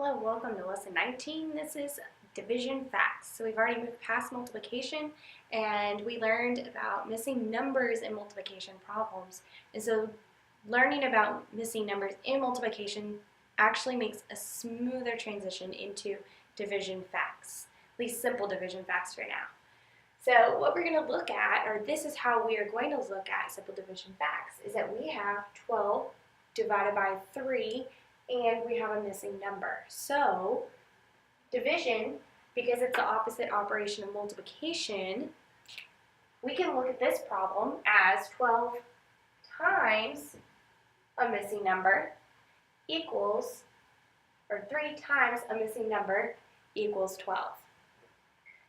Hello, welcome to lesson 19. This is division facts. So we've already moved past multiplication and we learned about missing numbers in multiplication problems. And so learning about missing numbers in multiplication actually makes a smoother transition into division facts, at least simple division facts right now. So what we're going to look at, or this is how we are going to look at simple division facts, is that we have 12 divided by 3 and we have a missing number. So division, because it's the opposite operation of multiplication, we can look at this problem as 12 times a missing number equals, or 3 times a missing number equals 12.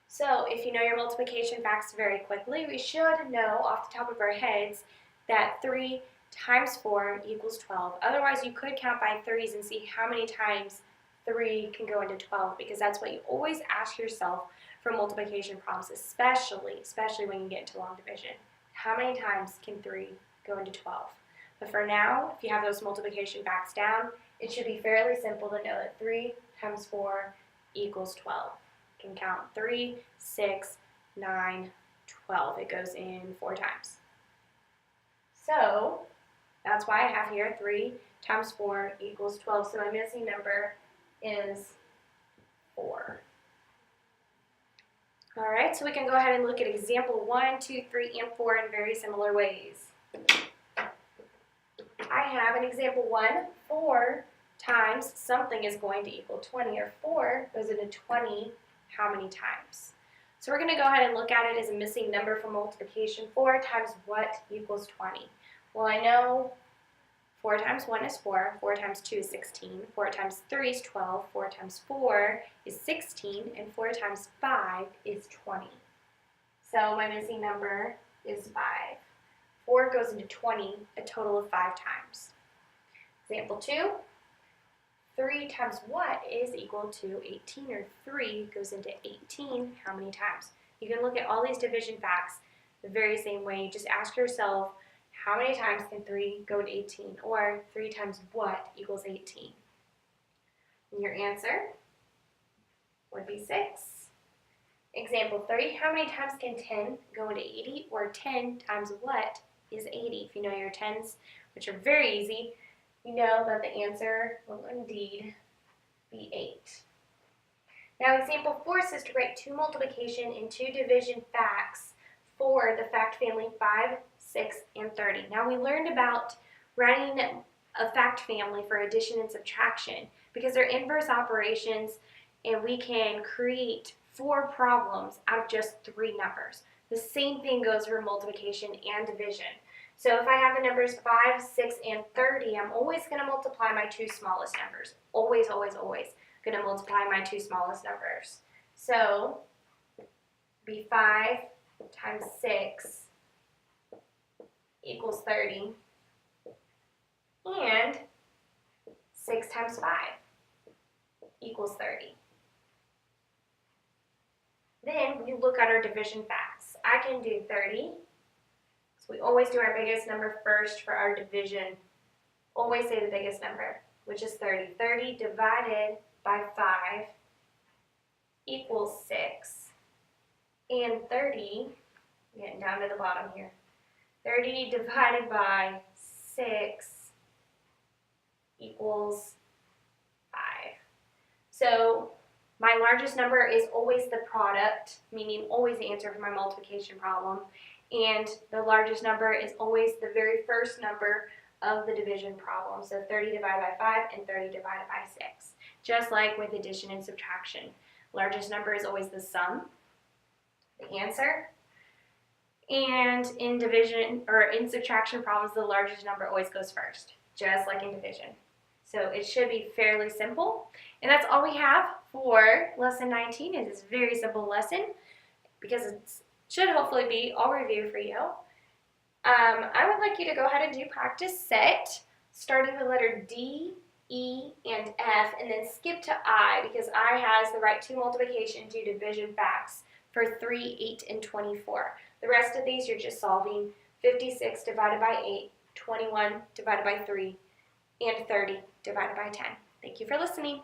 So if you know your multiplication facts very quickly, we should know off the top of our heads that 3 times 4 equals 12. Otherwise, you could count by threes and see how many times 3 can go into 12, because that's what you always ask yourself for multiplication problems, especially when you get into long division. How many times can 3 go into 12? But for now, if you have those multiplication facts down, it should be fairly simple to know that 3 times 4 equals 12. You can count 3, 6, 9, 12. It goes in 4 times. So that's why I have here 3 times 4 equals 12. So my missing number is 4. All right, so we can go ahead and look at example 1, 2, 3, and 4 in very similar ways. I have an example 1, 4 times something is going to equal 20, or 4 goes into 20 how many times? So we're going to go ahead and look at it as a missing number for multiplication. 4 times what equals 20? Well, I know 4 times 1 is 4, 4 times 2 is 16, 4 times 3 is 12, 4 times 4 is 16, and 4 times 5 is 20. So my missing number is 5. 4 goes into 20 a total of 5 times. Example 2, 3 times what is equal to 18, or 3 goes into 18 how many times? You can look at all these division facts the very same way. You just ask yourself, how many times can 3 go to 18? Or 3 times what equals 18? And your answer would be 6. Example 3, how many times can 10 go into 80? Or 10 times what is 80? If you know your 10s, which are very easy, you know that the answer will indeed be 8. Now example 4 says to write 2 multiplication and 2 division facts for the fact family 5, 6, and 30. Now we learned about writing a fact family for addition and subtraction because they're inverse operations, and we can create 4 problems out of just 3 numbers. The same thing goes for multiplication and division. So if I have the numbers 5, 6, and 30, I'm always going to multiply my 2 smallest numbers. Always, always, always going to multiply my 2 smallest numbers. So be 5 times 6 equals 30, and 6 times 5 equals 30. Then we look at our division facts. I can do 30. So we always do our biggest number first for our division. Always say the biggest number, which is 30. 30 divided by 5 equals 6. And 30, getting down to the bottom here, 30 divided by 6 equals 5. So my largest number is always the product, meaning always the answer for my multiplication problem. And the largest number is always the very first number of the division problem. So 30 divided by 5 and 30 divided by 6. Just like with addition and subtraction. Largest number is always the sum, the answer. And in division, or in subtraction problems, the largest number always goes first, just like in division. So it should be fairly simple. And that's all we have for lesson 19. It is a very simple lesson because it's should hopefully be all review for you. I would like you to go ahead and do practice set, starting with letter D, E, and F, and then skip to I, because I has the right to multiplication, 2 division facts for 3, 8, and 24. The rest of these you're just solving. 56 divided by 8, 21 divided by 3, and 30 divided by 10. Thank you for listening.